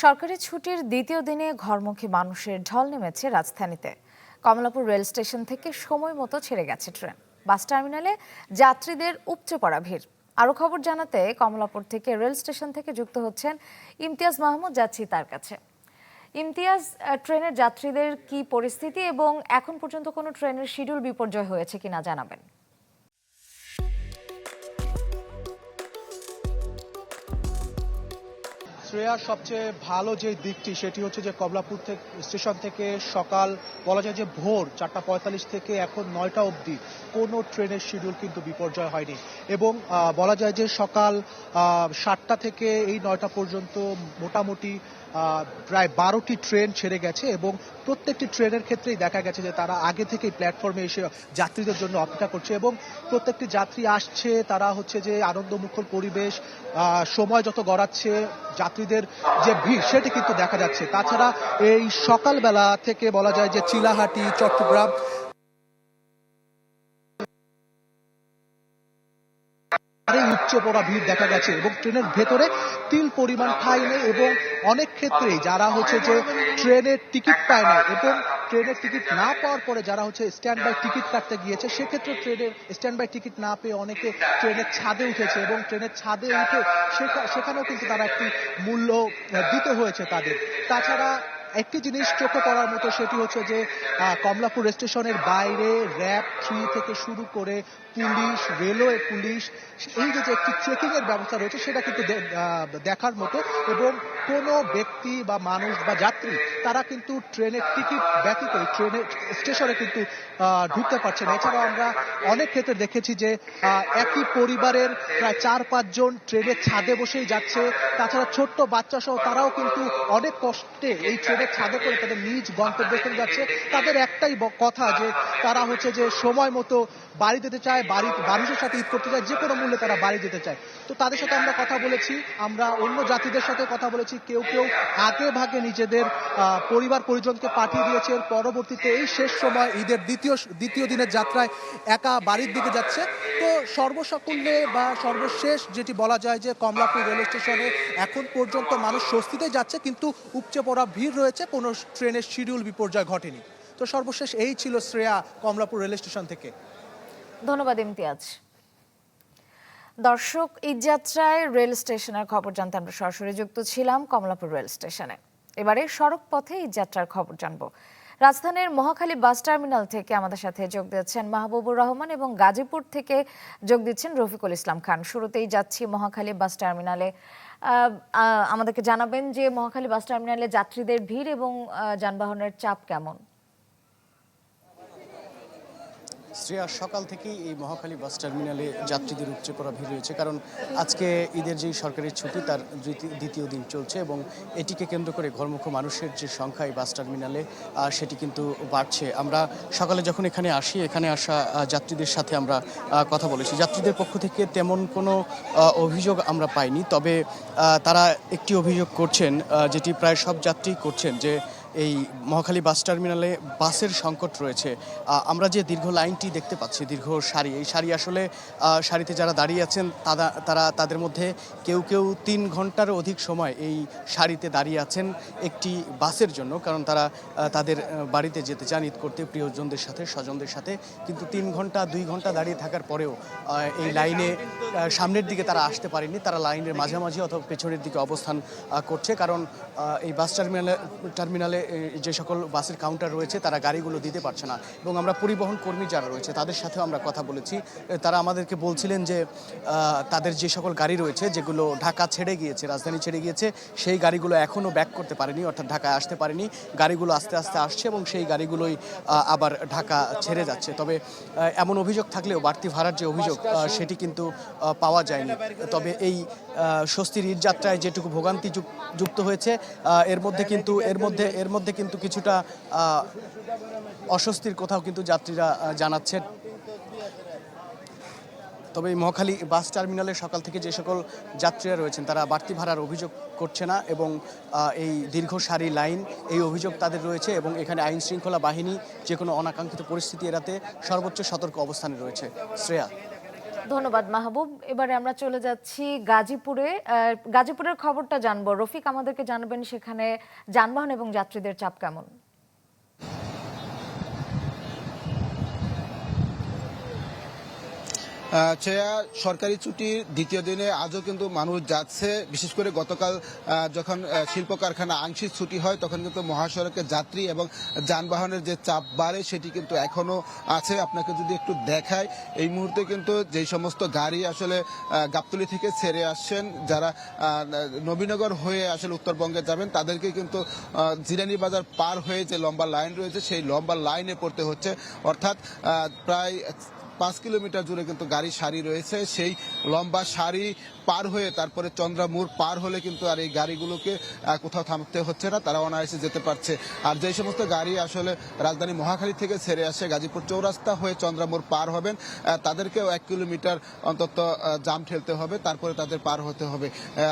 সরকারি ছুটির দ্বিতীয় দিনে ঘরমুখী মানুষের ঢল নেমেছে রাজধানীতে। কমলাপুর রেল স্টেশন থেকে সময় মতো ছেড়ে গেছে ট্রেন। বাস টার্মিনালে যাত্রীদের উপচে পড়া ভিড়। আরো খবর জানাতে কমলাপুর থেকে রেল স্টেশন থেকে যুক্ত হচ্ছেন ইমতিয়াজ মাহমুদ, যাচ্ছি তার কাছে। ইমতিয়াজ, ট্রেনের যাত্রীদের কি পরিস্থিতি এবং এখন পর্যন্ত কোনো ট্রেনের শিডিউল বিপর্যয় হয়েছে কিনা জানাবেন। শ্রেয়ার সবচেয়ে ভালো যে দিকটি সেটি হচ্ছে যে কমলাপুর স্টেশন থেকে সকাল বলা যায় যে ভোর 4:45 থেকে এখন 9টা অবধি কোনো ট্রেনের শিডিউল কিন্তু বিপর্যয় হয়নি এবং বলা যায় যে সকাল 7টা থেকে এই 9টা পর্যন্ত মোটামুটি প্রায় 12টি ট্রেন ছেড়ে গেছে এবং প্রত্যেকটি ট্রেনের ক্ষেত্রেই দেখা গেছে যে তারা আগে থেকেই প্ল্যাটফর্মে এসে যাত্রীদের জন্য অপেক্ষা করছে এবং প্রত্যেকটি যাত্রী আসছে, তারা হচ্ছে যে আনন্দমুখর পরিবেশ, সময় যত গড়াচ্ছে যাত্রীদের যে ভিড় সেটি কিন্তু দেখা যাচ্ছে। তাছাড়া এই সকালবেলা থেকে বলা যায় যে চিলাহাটি, চট্টগ্রাম উপচে পড়া ভিড় দেখা গেছে এবং ট্রেনের ভেতরে তিল পরিমাণ ঠাঁই নেই এবং অনেক ক্ষেত্রেই যারা হচ্ছে যে ট্রেনের টিকিট পায় না এবং ট্রেনের টিকিট না পাওয়ার পরে যারা হচ্ছে স্ট্যান্ড বাই টিকিট কাটতে গিয়েছে সেক্ষেত্রে ট্রেনের স্ট্যান্ড বাই টিকিট না পেয়ে অনেকে ট্রেনের ছাদে উঠেছে এবং ট্রেনের ছাদে উঠে সেখানেও কিন্তু তারা একটি মূল্য দিতে হয়েছে তাদের। তাছাড়া একটি জিনিস চোখে পড়ার মতো সেটি হচ্ছে যে কমলাপুর স্টেশনের বাইরে র‍্যাব 3 থেকে শুরু করে পুলিশ, রেলওয়ে পুলিশ, এই যে একটি চেকিং এর ব্যবস্থা রয়েছে সেটা কিন্তু দেখার মতো এবং কোনো ব্যক্তি বা মানুষ বা যাত্রী তারা কিন্তু ট্রেনের টিকিট ব্যতীত ট্রেনের স্টেশনে কিন্তু ঢুকতে পারছে না। এছাড়াও আমরা অনেক ক্ষেত্রে দেখেছি যে একই পরিবারের প্রায় 4-5 জন ট্রেনের ছাদে বসেই যাচ্ছে। তাছাড়া ছোট্ট বাচ্চা সহ তারাও কিন্তু অনেক কষ্টে এই ট্রেনের ছাদে করে তাদের নিজ গন্তব্যস্থলে যাচ্ছে। তাদের একটাই কথা যে তারা হচ্ছে যে সময় মতো বাড়ি যেতে চায়, মানুষের সাথে ঈদ করতে চায়, যে কোনো মূল্যে তারা বাড়ি যেতে চায়। তো তাদের সাথে আমরা কথা বলেছি, আমরা অন্য যাত্রীদের সাথে কথা বলেছি। কেউ আগে ভাগে নিজেদের পরিবার পরিজনকে পাঠিয়ে দিয়েছে, পরবর্তীতে এই শেষ সময় ঈদের দ্বিতীয় দিনের যাত্রায় একা বাড়ির দিকে যাচ্ছে। তো সর্বসাকুল্যে বা সর্বশেষ যেটি বলা যায় যে কমলাপুর রেল স্টেশনে এখন পর্যন্ত মানুষ স্বস্তিতে যাচ্ছে, কিন্তু উপচে পড়া ভিড় রয়েছে, কোনো ট্রেনের শিডিউল বিপর্যয় ঘটেনি। তো সর্বশেষ এই ছিল শ্রেয়া কমলাপুর রেল স্টেশন থেকে। ধন্যবাদ ইমতিয়াজ। দর্শক, ঈদযাত্রায় রেল স্টেশনের খবর জানতে আমরা সরাসরি যুক্ত ছিলাম কমলাপুর রেল স্টেশনে। এবারে সড়ক পথে ঈদযাত্রার খবর জানবো। রাজধানীর মহাখালী বাস টার্মিনাল থেকে আমাদের সাথে যোগ দিচ্ছেন মাহবুবুর রহমান এবং গাজীপুর থেকে যোগ দিচ্ছেন রফিকুল ইসলাম খান। শুরুতেই যাচ্ছি মহাখালী বাস টার্মিনালে। আমাদেরকে জানাবেন যে মহাখালী বাস টার্মিনালে যাত্রীদের ভিড় এবং যানবাহনের চাপ কেমন? শ্রেয়া, সকাল থেকেই এই মহাখালী বাস টার্মিনালে যাত্রীদের উপচে পড়া ভিড় রয়েছে, কারণ আজকে ঈদের যে সরকারি ছুটি তার দ্বিতীয় দিন চলছে এবং এটিকে কেন্দ্র করে ঘরমুখী মানুষের যে সংখ্যা এই বাস টার্মিনালে সেটি কিন্তু বাড়ছে। আমরা সকালে যখন এখানে আসা যাত্রীদের সাথে আমরা কথা বলেছি। যাত্রীদের পক্ষ থেকে তেমন কোনো অভিযোগ আমরা পাইনি, তবে তারা একটি অভিযোগ করছেন, যেটি প্রায় সব যাত্রী করছেন, যে এই মহাখালী বাস টার্মিনালে বাসের সংকট রয়েছে। আমরা যে দীর্ঘ লাইনটি দেখতে পাচ্ছি, দীর্ঘ সারি, এই সারি আসলে সারিতে যারা দাঁড়িয়ে আছেন তাদের মধ্যে কেউ 3 ঘন্টার অধিক সময় এই সারিতে দাঁড়িয়ে আছেন একটি বাসের জন্য, কারণ তারা তাদের বাড়িতে যেতে চান ঈদ করতে প্রিয়জনদের সাথে, স্বজনদের সাথে। কিন্তু 3 ঘন্টা 2 ঘন্টা দাঁড়িয়ে থাকার পরেও এই লাইনে সামনের দিকে তারা আসতে পারেনি। তারা লাইনের মাঝামাঝি অথবা পেছনের দিকে অবস্থান করছে, কারণ এই বাস টার্মিনালে যে সকল বাসের কাউন্টার রয়েছে তারা গাড়িগুলো দিতে পারছে না। এবং আমরা পরিবহন কর্মী যারা রয়েছে তাদের সাথেও আমরা কথা বলেছি। তারা আমাদেরকে বলছিলেন যে তাদের যে সকল গাড়ি রয়েছে যেগুলো ঢাকা ছেড়ে গিয়েছে, রাজধানী ছেড়ে গিয়েছে, সেই গাড়িগুলো এখনও ব্যাক করতে পারেনি, অর্থাৎ ঢাকায় আসতে পারেনি। গাড়িগুলো আস্তে আস্তে আসছে এবং সেই গাড়িগুলোই আবার ঢাকা ছেড়ে যাচ্ছে। তবে এমন অভিযোগ থাকলেও বাড়তি ভাড়ার যে অভিযোগ সেটি কিন্তু পাওয়া যায়নি। তবে এই স্বস্তির ঈদ যাত্রায় যেটুকু ভোগান্তি যুক্ত হয়েছে এর মধ্যে কিন্তু কিছুটা অস্বস্তির কোথাও কিন্তু যাত্রীরা জানাচ্ছেন। তবে এই মহাখালী বাস টার্মিনালে সকাল থেকে যে সকল যাত্রীরা রয়েছেন তারা বাড়তি ভাড়ার অভিযোগ করছে না এবং এই দীর্ঘ সারি লাইন, এই অভিযোগ তাদের রয়েছে এবং এখানে আইন শৃঙ্খলা বাহিনী যে কোনো অনাকাঙ্ক্ষিত পরিস্থিতি এড়াতে সর্বোচ্চ সতর্ক অবস্থানে রয়েছে। শ্রেয়া। ধন্যবাদ মাহবুব। এবারে আমরা চলে যাচ্ছি গাজীপুরে। গাজীপুরের খবরটা জানবো, রফিক আমাদেরকে জানাবেন সেখানে যানবাহন এবং যাত্রীদের চাপ কেমন। শ্রেয়া, সরকারি ছুটির দ্বিতীয় দিনে আজও কিন্তু মানুষ যাচ্ছে। বিশেষ করে গতকাল যখন শিল্প কারখানা আংশিক ছুটি হয় তখন কিন্তু মহাসড়কে যাত্রী এবং যানবাহনের যে চাপ বাড়ে সেটি কিন্তু এখনো আছে। আপনাকে যদি একটু দেখায়, এই মুহূর্তে কিন্তু যেই সমস্ত গাড়ি আসলে গাবতলী থেকে ছেড়ে আসছেন, যারা নবীনগর হয়ে আসলে উত্তরবঙ্গে যাবেন, তাদেরকে কিন্তু জিরানী বাজার পার হয়ে যে লম্বা লাইন রয়েছে সেই লম্বা লাইনে পড়তে হচ্ছে। অর্থাৎ প্রায় 5 কিলোমিটার জুড়ে কিন্তু গাড়ির সারি রয়েছে। সেই লম্বা সারি পার হয়ে তারপরে চন্দ্রামুড় পার হলে কিন্তু আর এই গাড়িগুলোকে কোথাও থামতে হচ্ছে না, তারা অনায়াসে যেতে পারছে। আর যে সমস্ত গাড়ি আসলে রাজধানী মহাখালী থেকে ছেড়ে আসে গাজীপুর চৌরাস্তা হয়ে চন্দ্রামুড় পার হবেন, তাদেরকেও 1 কিলোমিটার অন্তত জাম ঠেলতে হবে, তারপরে তাদের পার হতে হবে।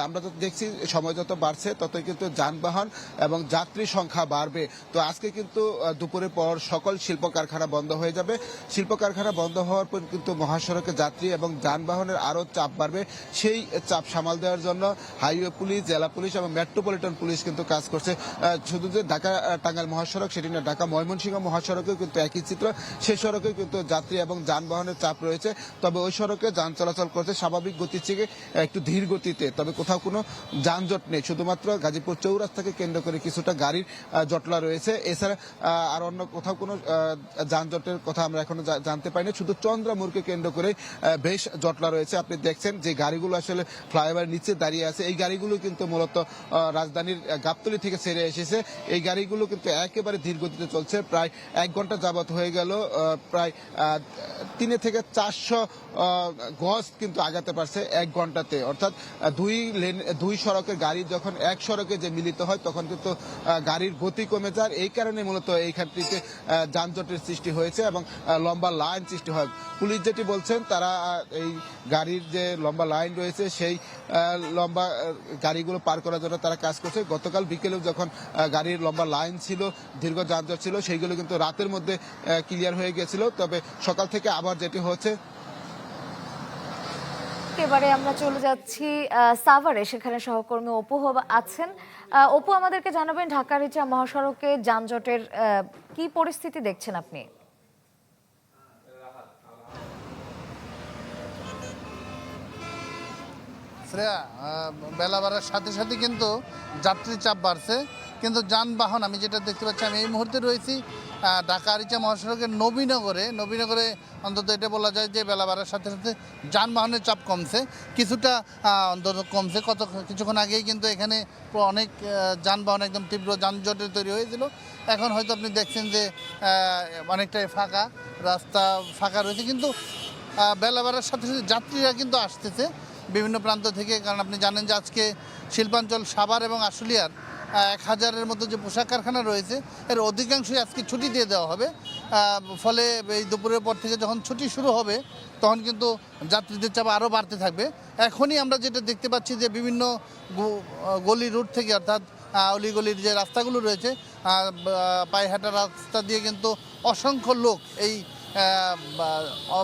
আমরা তো দেখছি সময় যত বাড়ছে ততই কিন্তু যানবাহন এবং যাত্রী সংখ্যা বাড়বে। তো আজকে কিন্তু দুপুরের পর সকল শিল্প কারখানা বন্ধ হয়ে যাবে। শিল্প কারখানা বন্ধ হওয়ার পর কিন্তু মহাসড়কে যাত্রী এবং যানবাহনের আরও চাপ বাড়বে। সেই চাপ সামাল দেওয়ার জন্য হাইওয়ে পুলিশ, জেলা পুলিশ এবং মেট্রোপলিটন পুলিশ কিন্তু কাজ করছে। শুধু যে ঢাকা টাঙ্গাইল মহাসড়ক সেটি না, ঢাকা ময়মনসিংহ মহাসড়কেও কিন্তু একই চিত্র। সেই সড়কেও কিন্তু যাত্রী এবং যানবাহনের চাপ রয়েছে। তবে ওই সড়কে যান চলাচল করছে স্বাভাবিক গতির থেকে একটু ধীর গতিতে, তবে কোথাও কোনো যানজট নেই। শুধুমাত্র গাজীপুর চৌরাস্তাকে কেন্দ্র করে কিছুটা গাড়ির জটলা রয়েছে। এছাড়া আর অন্য কোথাও কোনো যানজটের কথা আমরা এখনো জানতে পারিনি। শুধু চন্দ্রামুড়কে কেন্দ্র করে বেশ জটলা রয়েছে। আপনি দেখছেন যে গাড়িগুলো আসলে ফ্লাইওভার নিচে দাঁড়িয়ে আছে, এই গাড়িগুলো কিন্তু মূলত রাজধানীর গাবতলী থেকে ছেড়ে এসেছে। এই গাড়িগুলো কিন্তু একেবারে ধীর গতিতে চলছে। প্রায় 1 ঘন্টা যাবত হয়ে গেল, প্রায় 3 থেকে 400 গজ কিন্তু আগাতে পারছে 1 ঘন্টাতে। অর্থাৎ দুই সড়কের গাড়ি যখন এক সড়কে যে মিলিত হয় তখন কিন্তু গাড়ির গতি কমে যায়। এই কারণে মূলত এইখানটিতে যানজটের সৃষ্টি হয়েছে এবং লম্বা লাইন সৃষ্টি হয়। পুলিশ যেটি বলছেন, তারা এই গাড়ির যে লম্বা লাইন রয়েছে সেই লম্বা গাড়িগুলো পার করার জন্য তারা কাজ করছে। গতকাল বিকেলেও যখন গাড়ির লম্বা লাইন ছিল, দীর্ঘ যানজট ছিল, সেইগুলো কিন্তু রাতের মধ্যে ক্লিয়ার হয়ে গেছিল। তবে সকাল থেকে আবার যেটি হচ্ছে। এবারে আমরা চলে যাচ্ছি সাভারে, সেখানে সহকর্মী অপু আছেন। অপু, আমাদেরকে জানাবেন ঢাকা রিচা মহাসড়কে যানজটের কি পরিস্থিতি দেখছেন আপনি? শ্রেয়া, বেলা বাড়ার সাথে সাথে কিন্তু যাত্রী চাপ বাড়ছে, কিন্তু যানবাহন আমি যেটা দেখতে পাচ্ছি, আমি এই মুহূর্তে রয়েছি ঢাকা আরিচা মহাসড়কের নবীনগরে অন্তত এটা বলা যায় যে বেলা বাড়ার সাথে সাথে যানবাহনের চাপ কমছে, কিছুটা অন্তত কমছে। কিছুক্ষণ আগেই কিন্তু এখানে অনেক যানবাহন একদম তীব্র যানজটের তৈরি হয়েছিল। এখন হয়তো আপনি দেখছেন যে অনেকটাই ফাঁকা, রাস্তা ফাঁকা রয়েছে, কিন্তু বেলা বাড়ার সাথে সাথে যাত্রীরা কিন্তু আসতেছে বিভিন্ন প্রান্ত থেকে। কারণ আপনি জানেন যে আজকে শিল্পাঞ্চল সাভার এবং আশুলিয়ার 1000-এর মতো যে পোশাক কারখানা রয়েছে এর অধিকাংশই আজকে ছুটি দিয়ে দেওয়া হবে। ফলে এই দুপুরের পর থেকে যখন ছুটি শুরু হবে তখন কিন্তু যাত্রীদের চাপ আরও বাড়তে থাকবে। এখনই আমরা যেটা দেখতে পাচ্ছি যে বিভিন্ন গলি রুট থেকে, অর্থাৎ অলিগলির যে রাস্তাগুলো রয়েছে, পায়ে হাঁটা রাস্তা দিয়ে কিন্তু অসংখ্য লোক এই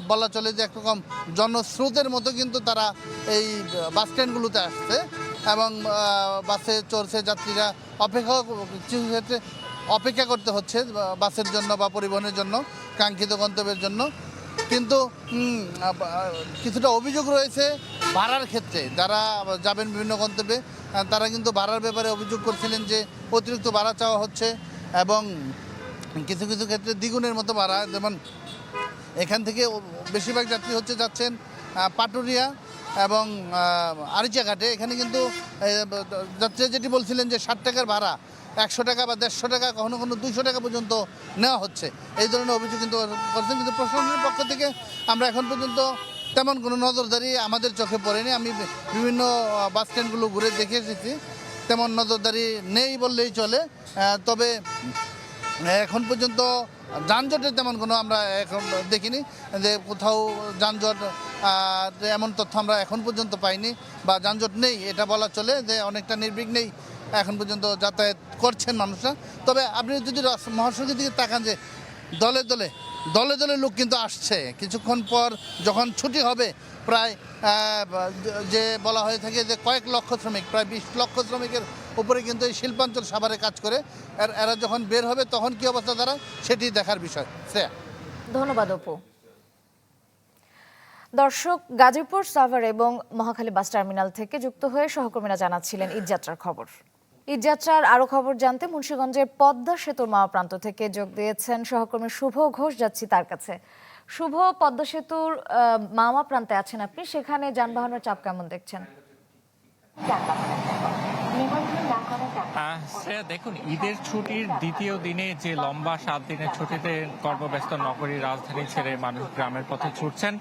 বলা চলে যে একরকম জনস্রোতের মতো কিন্তু তারা এই বাস স্ট্যান্ডগুলোতে আসছে এবং বাসে চড়ছে। যাত্রীরা কিছু ক্ষেত্রে অপেক্ষা করতে হচ্ছে বাসের জন্য বা পরিবহনের জন্য, কাঙ্ক্ষিত গন্তব্যের জন্য। কিন্তু কিছুটা অভিযোগ রয়েছে ভাড়ার ক্ষেত্রে। যারা যাবেন বিভিন্ন গন্তব্যে তারা কিন্তু ভাড়ার ব্যাপারে অভিযোগ করছিলেন যে অতিরিক্ত ভাড়া চাওয়া হচ্ছে এবং কিছু কিছু ক্ষেত্রে দ্বিগুণের মতো ভাড়া। যেমন এখান থেকে বেশিরভাগ যাত্রী যাচ্ছেন পাটুরিয়া এবং আরিচাঘাটে। এখানে কিন্তু যাত্রীরা যেটি বলছিলেন যে 60 টাকার ভাড়া 100 টাকা বা 150 টাকা, কখনো কখনো 200 টাকা পর্যন্ত নেওয়া হচ্ছে, এই ধরনের অভিযোগ কিন্তু করছেন। কিন্তু প্রশাসনের পক্ষ থেকে আমরা এখন পর্যন্ত তেমন কোনো নজরদারি আমাদের চোখে পড়েনি। আমি বিভিন্ন বাস স্ট্যান্ডগুলো ঘুরে দেখে এসেছি, তেমন নজরদারি নেই বললেই চলে। তবে এখন পর্যন্ত যানজটের তেমন কোনো আমরা এখন দেখিনি যে কোথাও যানজট, এমন তথ্য আমরা এখন পর্যন্ত পাইনি, বা যানজট নেই এটা বলা চলে যে অনেকটা নির্বিঘ্নেই এখন পর্যন্ত যাতায়াত করছেন মানুষরা। তবে আপনি যদি মহাসড়কের দিকে তাকান যে দলে দলে দলে দলে লোক কিন্তু আসছে। কিছুক্ষণ পর যখন ছুটি হবে প্রায় যে বলা হয়ে থাকে যে কয়েক লক্ষ শ্রমিক, প্রায় 20 লক্ষ শ্রমিকের উপরে কিন্তু এই শিল্পাঞ্চল সাভারে কাজ করে, এরা যখন বের হবে তখন কি অবস্থা দাঁড়ায় সেটি দেখার বিষয়। শ্রেয়া। ধন্যবাদ অপু। দর্শক, গাজীপুর, সাভার এবং মহাখালী বাস টার্মিনাল থেকে যুক্ত হয়ে সহকর্মীরা জানাচ্ছিলেন ঈদযাত্রার খবর। ঈদযাত্রার আরো খবর জানতে মুন্সিগঞ্জের পদ্মা সেতুর মাওয়া প্রান্ত থেকে যোগ দিয়েছেন সহকর্মী শুভ ঘোষ। যাচ্ছি তার কাছে। শুভ, পদ্মা সেতুর মাওয়া প্রান্তে আছেন আপনি, সেখানে যানবাহনের চাপ কেমন দেখছেন? শ্রেয়া, দেখুন, ঈদের ছুটির দ্বিতীয় দিনে যে লম্বা 7 দিনের ছুটিতে কর্মব্যস্ত নগরী রাজধানী ছেড়ে মানুষ গ্রামের পথে ছুটছেন,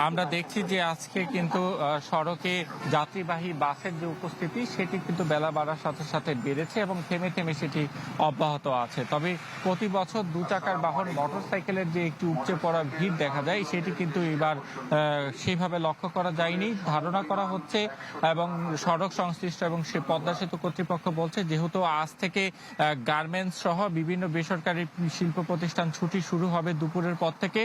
আমরা দেখছি যে আজকে কিন্তু সড়কে যাত্রীবাহী বাসের যে উপস্থিতি সেটি কিন্তু বেলা বাড়ার সাথে সাথে বেড়েছে এবং থেমে থেমে সেটি অব্যাহত আছে। তবে প্রতি বছর 2 চাকার বাহন মোটরসাইকেলের যে একটি উপচে পড়া ভিড় দেখা যায় সেটি কিন্তু এবার সেইভাবে লক্ষ্য করা যায়নি। ধারণা করা হচ্ছে এবং সড়ক সংশ্লিষ্ট এবং সে পদ্মা সেতু কর্তৃপক্ষ বলছে, যেহেতু আজ থেকে গার্মেন্টস সহ বিভিন্ন বেসরকারি শিল্প প্রতিষ্ঠান ছুটি শুরু হবে দুপুরের পর থেকে,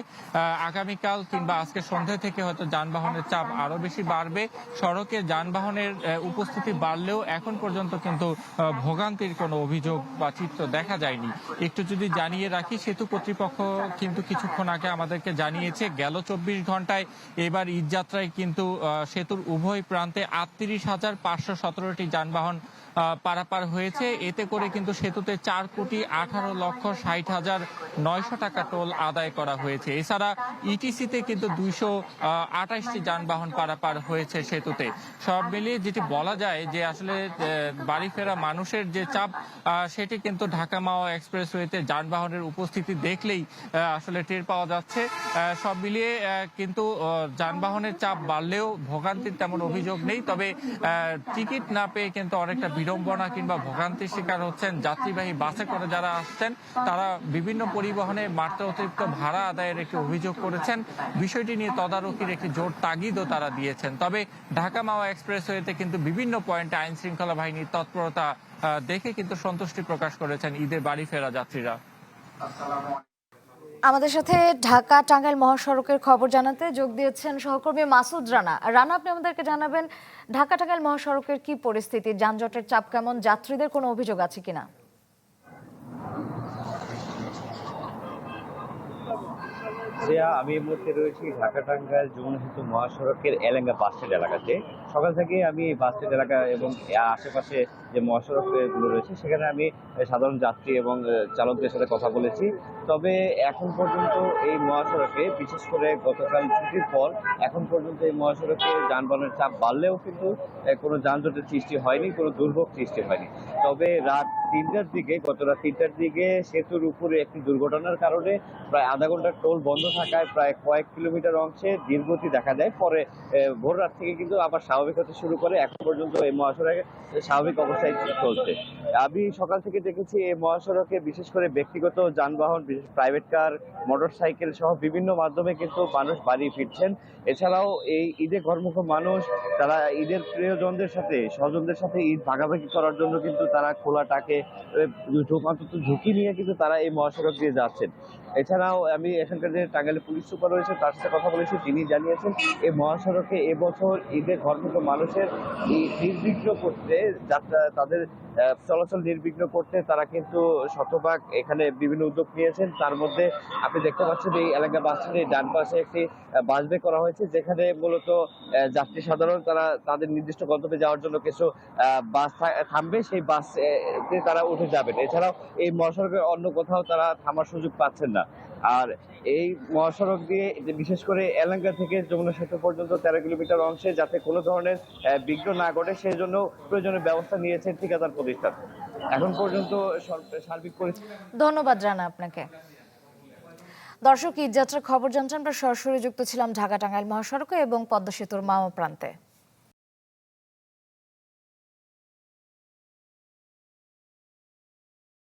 আগামীকাল কিংবা আজকে সন্ধ্যা থেকে হয়তো যানবাহনের চাপ আরো বেশি বাড়বে। সড়কে যানবাহনের উপস্থিতি বাড়লেও এখন পর্যন্ত কিন্তু ভোগান্তির কোনো অভিযোগ বা চিত্র দেখা যায়নি। একটু যদি জানিয়ে রাখি, সেতু কর্তৃপক্ষ কিন্তু কিছুক্ষণ আগে আমাদেরকে জানিয়েছে গেল 24 ঘন্টায় এবার ঈদযাত্রায় কিন্তু সেতুর উভয় প্রান্তে 38,517টি যানবাহন পারাপার হয়েছে। এতে করে কিন্তু সেতুতে 4,18,60,900 টাকা টোল আদায় করা হয়েছে। এছাড়া ইটিসিতে কিন্তু 228টি যানবাহন পারাপার হয়েছে সেতুতে। সব মিলিয়ে যেটি বলা যায় যে আসলে বাড়ি ফেরা মানুষের যে চাপ সেটি কিন্তু ঢাকা মাওয়া এক্সপ্রেসওয়েতে যানবাহনের উপস্থিতি দেখলেই আসলে টের পাওয়া যাচ্ছে। সব মিলিয়ে কিন্তু যানবাহনের চাপ বাড়লেও ভোগান্তির তেমন অভিযোগ নেই। তবে টিকিট না পেয়ে কিন্তু অনেকটা বিড়ম্বনা কিংবা ভোগান্তির শিকার হচ্ছেন যাত্রীবাহী বাসে করে যারা আসছেন। তারা বিভিন্ন পরিবহনে মাত্রা অতিরিক্ত ভাড়া আদায়ের একটি অভিযোগ করেছেন। বিষয়টি নিয়ে তদারকির একটি জোর তাগিদও তারা দিয়েছেন। তবে ঢাকা মাওয়া এক্সপ্রেসওয়েতে কিন্তু বিভিন্ন পয়েন্টে আইন শৃঙ্খলা বাহিনীর তৎপরতা দেখে কিন্তু সন্তুষ্টি প্রকাশ করেছেন ঈদের বাড়ি ফেরা যাত্রীরা। আমাদের সাথে ঢাকা টাঙ্গাইল মহাসড়কের খবর জানাতে যোগ দিয়েছেন সহকর্মী মাসুদ রানা। রানা, আপনি আমাদেরকে জানাবেন ঢাকা টাঙ্গাইল মহাসড়কের কি পরিস্থিতি, যানজটের চাপ কেমন, যাত্রীদের কোনো অভিযোগ আছে কিনা? আমি এই মুহূর্তে রয়েছি ঢাকা টাঙ্গাইল যমুনা সেতু মহাসড়কের এলেঙ্গা বাস স্ট্যান্ড এলাকাতে। সকাল থেকে আমি এই বাস স্ট্যান্ড এলাকা এবং আশেপাশে যে মহাসড়কগুলো রয়েছে সেখানে আমি সাধারণ যাত্রী এবং চালকদের সাথে কথা বলেছি। তবে এখন পর্যন্ত এই মহাসড়কে, বিশেষ করে গতকাল ছুটির পর এখন পর্যন্ত এই মহাসড়কে যানবাহনের চাপ বাড়লেও কিন্তু কোনো যানজটের সৃষ্টি হয়নি, কোনো দুর্ভোগ সৃষ্টি হয়নি। তবে রাত 3টার দিকে, গত রাত 3টার দিকে সেতুর উপরে একটি দুর্ঘটনার কারণে প্রায় আধা ঘন্টার টোল বন্ধ থাকায় প্রায় কয়েক কিলোমিটার অংশে ধীরগতি দেখা দেয়। পরে ভোর রাত থেকে কিন্তু আবার স্বাভাবিক হতে শুরু করে। এখন পর্যন্ত এই মহাসড়কে স্বাভাবিক অবস্থায় চলছে। আমি সকাল থেকে দেখেছি এই মহাসড়কে বিশেষ করে ব্যক্তিগত যানবাহন, বিশেষ প্রাইভেট কার, মোটরসাইকেল সহ বিভিন্ন মাধ্যমে কিন্তু মানুষ বাড়ি ফিরছেন। এছাড়াও এই ঈদে ঘরমুখ মানুষ, তারা ঈদের প্রিয়জনদের সাথে, স্বজনদের সাথে ঈদ ভাগাভাগি করার জন্য কিন্তু তারা খোলাটাকে অন্তত ঝুঁকি নিয়ে কিন্তু তারা এই মহাসড়ক দিয়ে যাচ্ছেন। এছাড়াও আমি এখানকার যে টাঙ্গাইল পুলিশ সুপার রয়েছে তার সাথে কথা বলেছি, তিনি জানিয়েছেন এই মহাসড়কে এবছর ঈদে ঘরমুখ মানুষের নির্বিঘ্ন করতে, যাত্রা তাদের চলাচল নির্বিঘ্ন করতে তারা কিন্তু শতভাগ এখানে বিভিন্ন উদ্যোগ নিয়েছেন। তার মধ্যে আপনি দেখতে পাচ্ছেন এই এলাকা বাস স্ট্যান্ডের ডান পাশে একটি বাস বে করা হয়েছে, যেখানে মূলত যাত্রী সাধারণ তারা তাদের নির্দিষ্ট গন্তব্যে যাওয়ার জন্য কিছু বাস থামবে, সেই বাসে তারা উঠে যাবেন। এছাড়াও এই মহাসড়কের অন্য কোথাও তারা থামার সুযোগ পাচ্ছেন না। আর এই মহাসড়ক দিয়ে বিশেষ করে এলাঙ্গা থেকে যমুনা সেতু পর্যন্ত 13 কিলোমিটার অংশে যাতে কোনো ধরনের বিঘ্ন না ঘটে সেই জন্য প্রয়োজনীয় ব্যবস্থা নিয়েছে ঠিকাদার প্রতিষ্ঠান। এখন পর্যন্ত সার্বিক পরিস্থিতি। ধন্যবাদ রানা আপনাকে। দর্শক, ঈদযাত্রার খবর জানছেন, আমরা সরাসরি যুক্ত ছিলাম ঢাকা টাঙ্গাইল মহাসড়কে এবং পদ্মা সেতুর মাওয়া প্রান্তে।